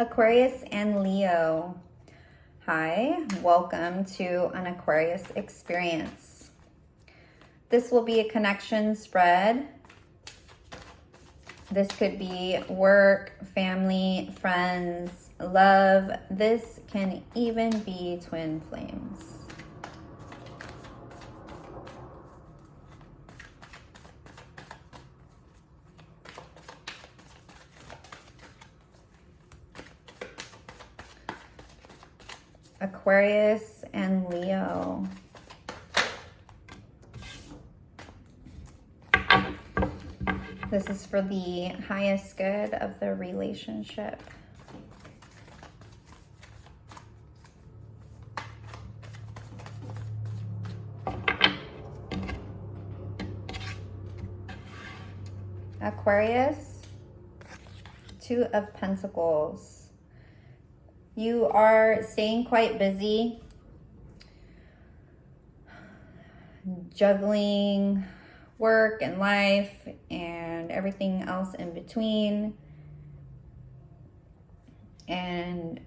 Aquarius and Leo. Hi, welcome to an Aquarius experience. This will be a connection spread. This could be work, family, friends, love. This can even be twin flames. Aquarius and Leo. This is for the highest good of the relationship. Aquarius, Two of Pentacles. You are staying quite busy, juggling work and life and everything else in between. And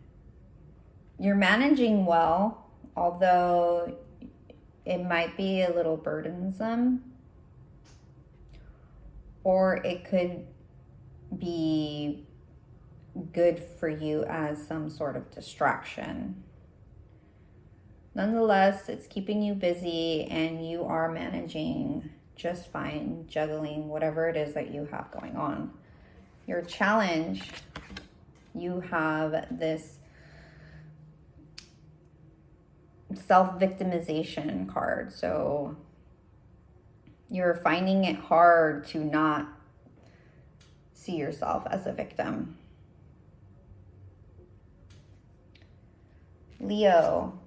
you're managing well, although it might be a little burdensome, or it could be good for you as some sort of distraction. Nonetheless, it's keeping you busy and you are managing just fine, juggling whatever it is that you have going on. Your challenge, you have this self-victimization card. So you're finding it hard to not see yourself as a victim. Leo,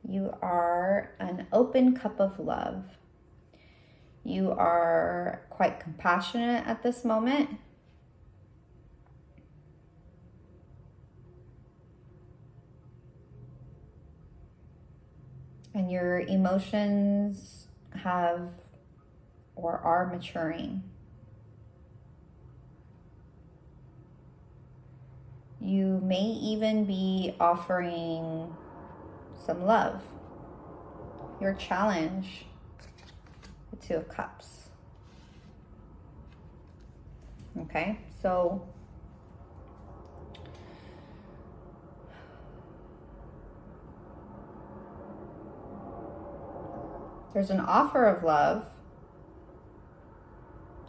you are an open cup of love. You are quite compassionate at this moment. And your emotions have or are maturing. You may even be offering some love. Your challenge, the Two of Cups. Okay, so there's an offer of love.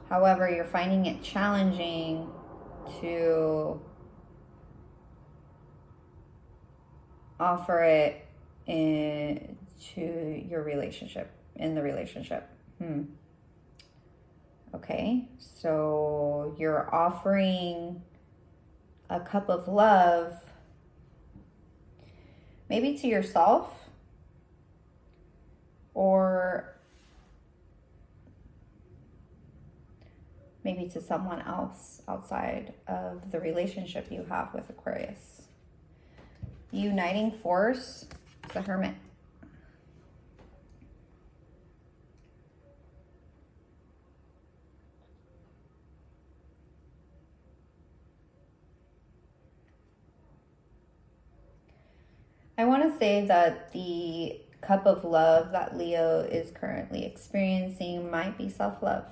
However, you're finding it challenging to offer it into your relationship, in the relationship. Okay, so you're offering a cup of love, maybe to yourself, or maybe to someone else outside of the relationship you have with Aquarius. Uniting force, the Hermit. I want to say that the cup of love that Leo is currently experiencing might be self-love.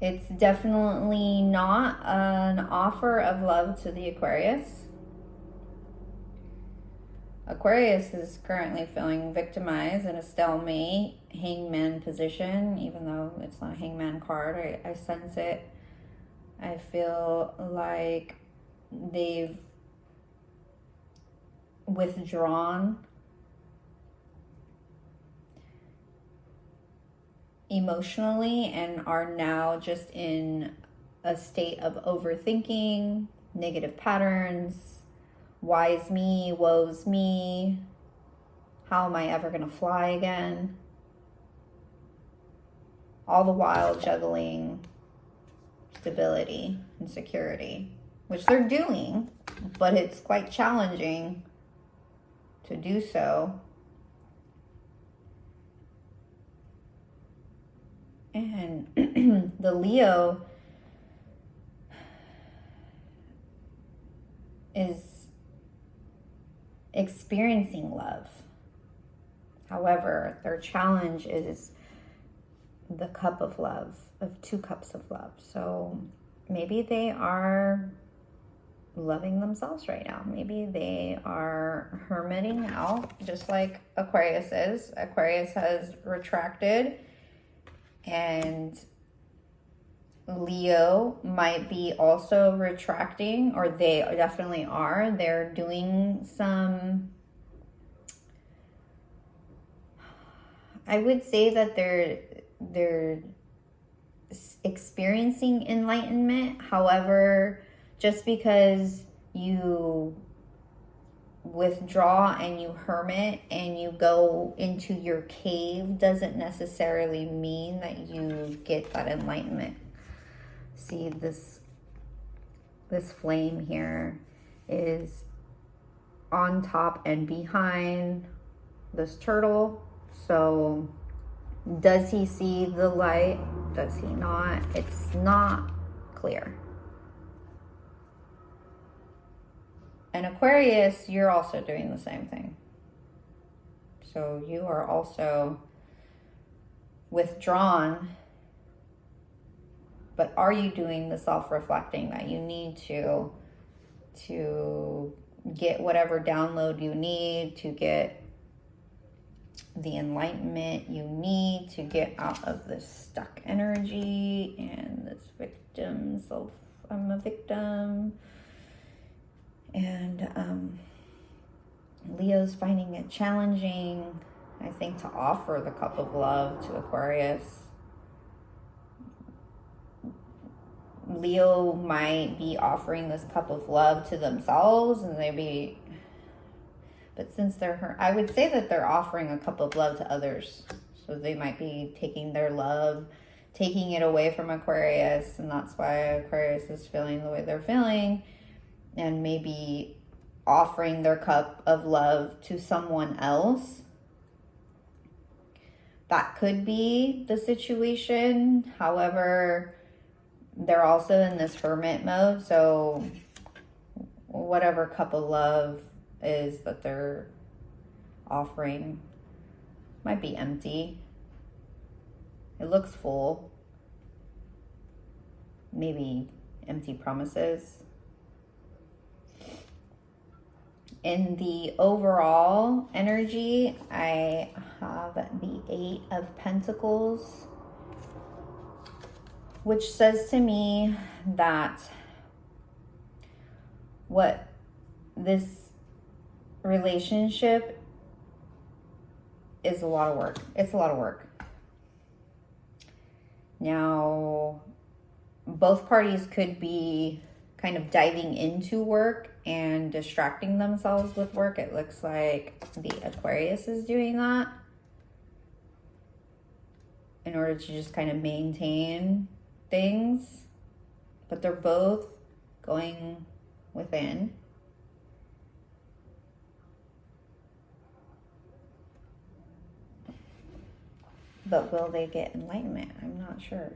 It's definitely not an offer of love to the Aquarius. Aquarius is currently feeling victimized in a stalemate, hangman position, even though it's not a hangman card. I sense it. I feel like they've withdrawn emotionally and are now just in a state of overthinking, negative patterns, why's me, woe's me, how am I ever gonna fly again? All the while juggling stability and security, which they're doing, but it's quite challenging to do so. And the Leo is experiencing love. However, their challenge is the cup of love, of 2 cups of love. So maybe they are loving themselves right now. Maybe they are hermiting out, just like Aquarius is. Aquarius has retracted, and Leo might be also retracting, or they definitely are. They're doing some, I would say that they're experiencing enlightenment. However, just because you withdraw and you hermit and you go into your cave doesn't necessarily mean that you get that enlightenment. See, this flame here is on top and behind this turtle. So does he see the light? Does he not? It's not clear. And Aquarius, you're also doing the same thing. So you are also withdrawn, but are you doing the self-reflecting that you need to get whatever download you need, to get the enlightenment you need to get out of this stuck energy and this victim, I'm a victim. And Leo's finding it challenging, I think, to offer the cup of love to Aquarius. Leo might be offering this cup of love to themselves, and but since they're I would say that they're offering a cup of love to others. So they might be taking their love, taking it away from Aquarius, and that's why Aquarius is feeling the way they're feeling, and maybe offering their cup of love to someone else. That could be the situation. However, they're also in this hermit mode, so whatever cup of love is that they're offering might be empty. It looks full. Maybe empty promises. In the overall energy, I have the 8 of Pentacles, which says to me that what this relationship is a lot of work. It's a lot of work. Now, both parties could be kind of diving into work and distracting themselves with work. It looks like the Aquarius is doing that in order to just kind of maintain things, but they're both going within. But will they get enlightenment? I'm not sure.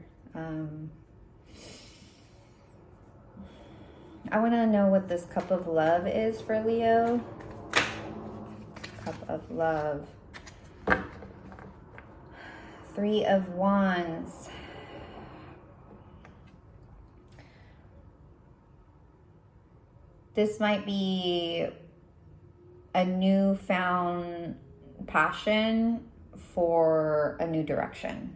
I want to know what this cup of love is for Leo. Cup of love. 3 of Wands. This might be a newfound passion for a new direction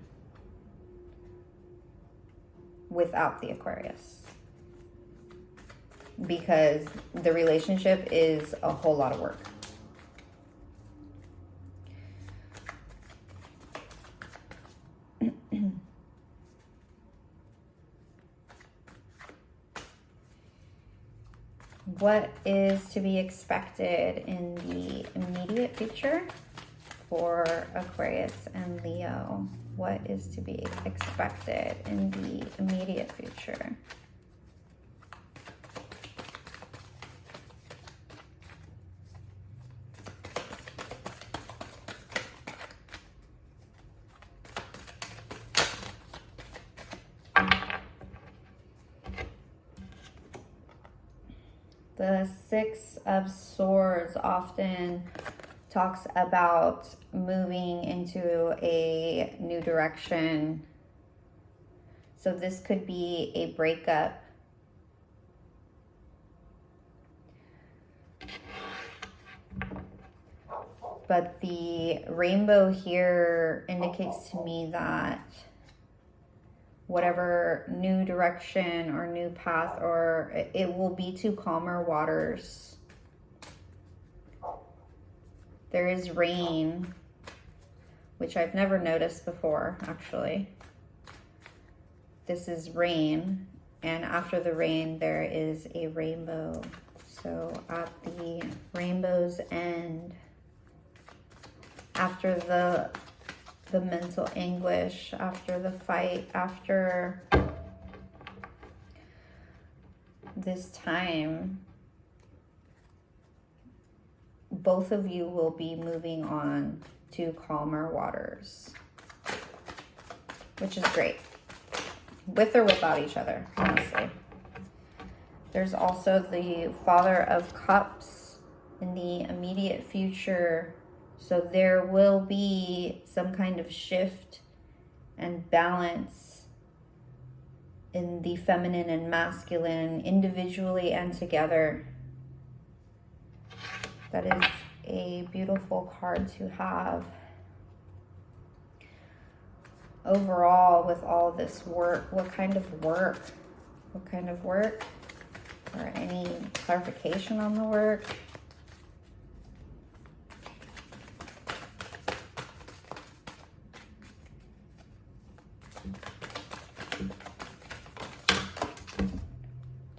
without the Aquarius, because the relationship is a whole lot of work. What is to be expected in the immediate future for Aquarius and Leo? What is to be expected in the immediate future? The Six of Swords often talks about moving into a new direction. So this could be a breakup. But the rainbow here indicates to me that whatever new direction or new path, or it will be to calmer waters. There is rain, which I've never noticed before, actually. This is rain, and after the rain, there is a rainbow. So at the rainbow's end, after the mental anguish, after the fight, after this time, both of you will be moving on to calmer waters, which is great, with or without each other, honestly. There's also the Father of Cups in the immediate future. So there will be some kind of shift and balance in the feminine and masculine, individually and together. That is a beautiful card to have. Overall, with all this work, what kind of work? What kind of work? Or any clarification on the work?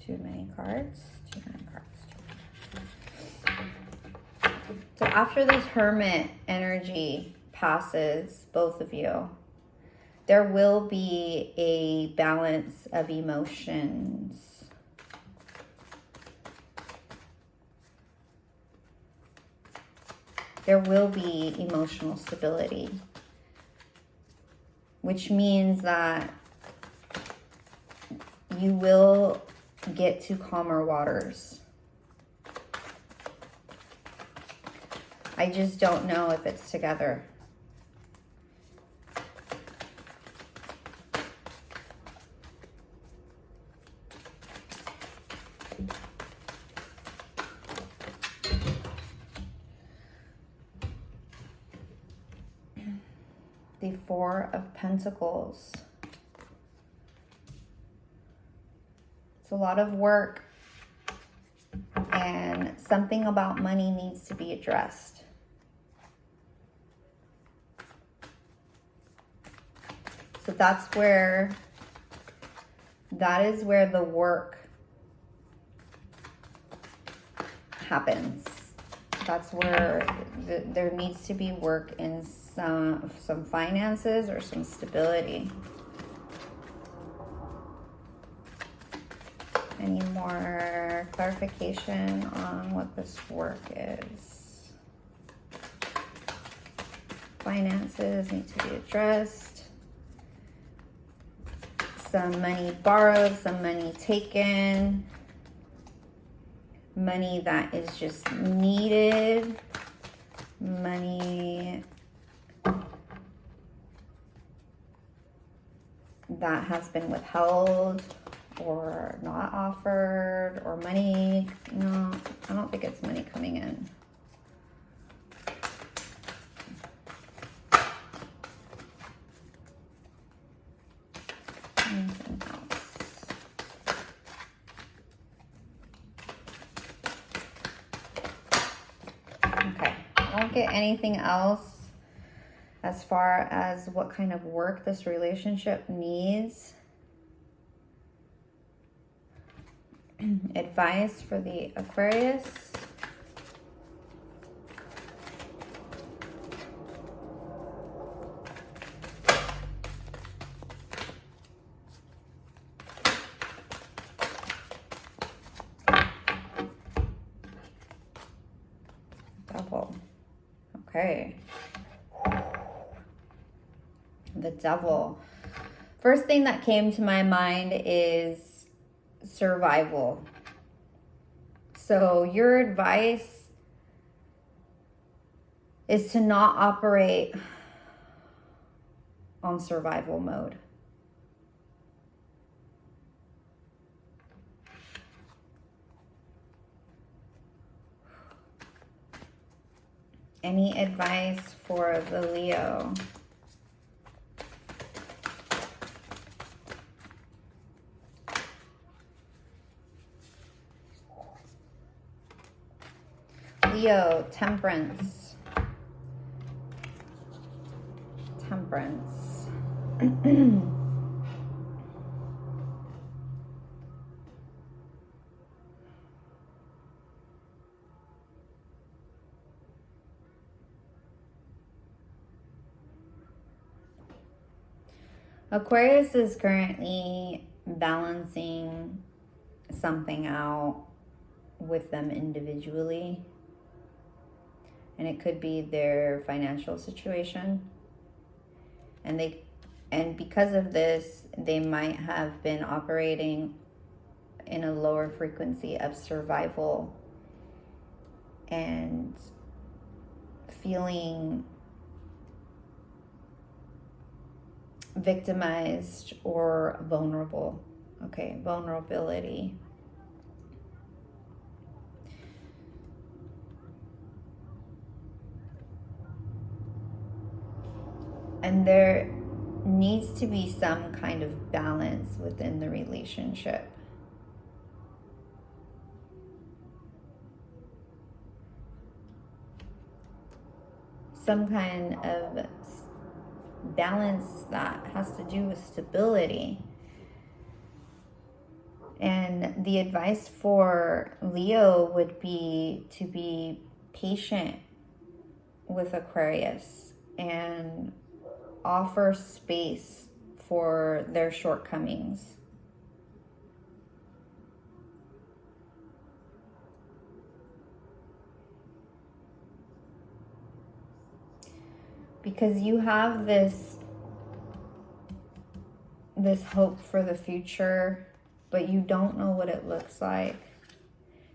Too many cards. So after this Hermit energy passes, both of you, there will be a balance of emotions. There will be emotional stability, which means that you will get to calmer waters. I just don't know if it's together. The Four of Pentacles. It's a lot of work, and something about money needs to be addressed. So that is where the work happens. That's where there needs to be work in some finances or some stability. Any more clarification on what this work is? Finances need to be addressed. Some money borrowed, some money taken. Money that is just needed. Money that has been withheld or not offered, or money, no, I don't think it's money coming in. Anything else? Okay, I don't get anything else as far as what kind of work this relationship needs. Advice for the Aquarius. Devil. Okay. The Devil. First thing that came to my mind is survival. So your advice is to not operate on survival mode. Any advice for the Leo? Leo, Temperance. Temperance. Aquarius is currently balancing something out with them individually. And it could be their financial situation. And because of this, they might have been operating in a lower frequency of survival and feeling victimized or vulnerable. Okay, vulnerability. And there needs to be some kind of balance within the relationship. Some kind of balance that has to do with stability. And the advice for Leo would be to be patient with Aquarius and offer space for their shortcomings. Because you have this hope for the future, but you don't know what it looks like.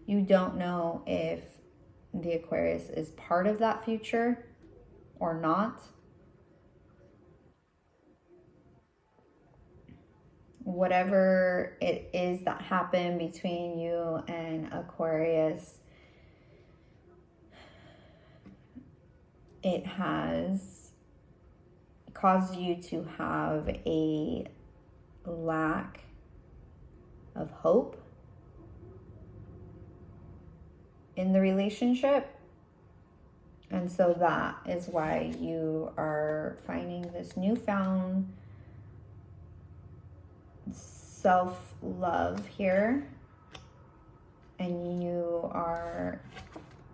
You don't know if the Aquarius is part of that future or not. Whatever it is that happened between you and Aquarius, it has caused you to have a lack of hope in the relationship. And so that is why you are finding this newfound self-love here. And you are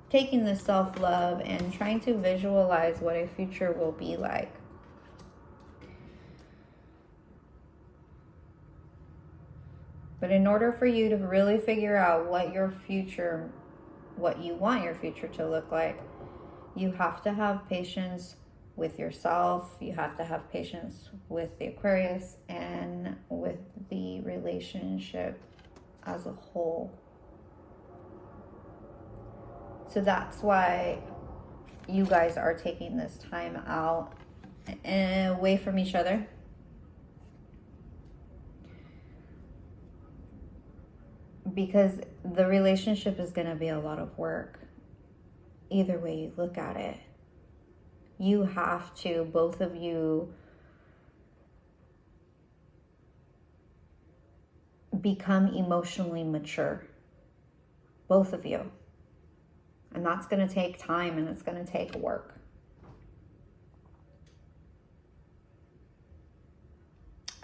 taking the self-love and trying to visualize what a future will be like. But in order for you to really figure out what you want your future to look like, you have to have patience with yourself. You have to have patience with the Aquarius and with the relationship as a whole. So that's why you guys are taking this time out and away from each other. Because the relationship is going to be a lot of work. Either way you look at it. You have to, both of you, become emotionally mature. Both of you. And that's going to take time and it's going to take work.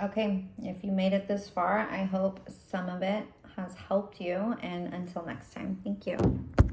Okay, if you made it this far, I hope some of it has helped you. And until next time, thank you.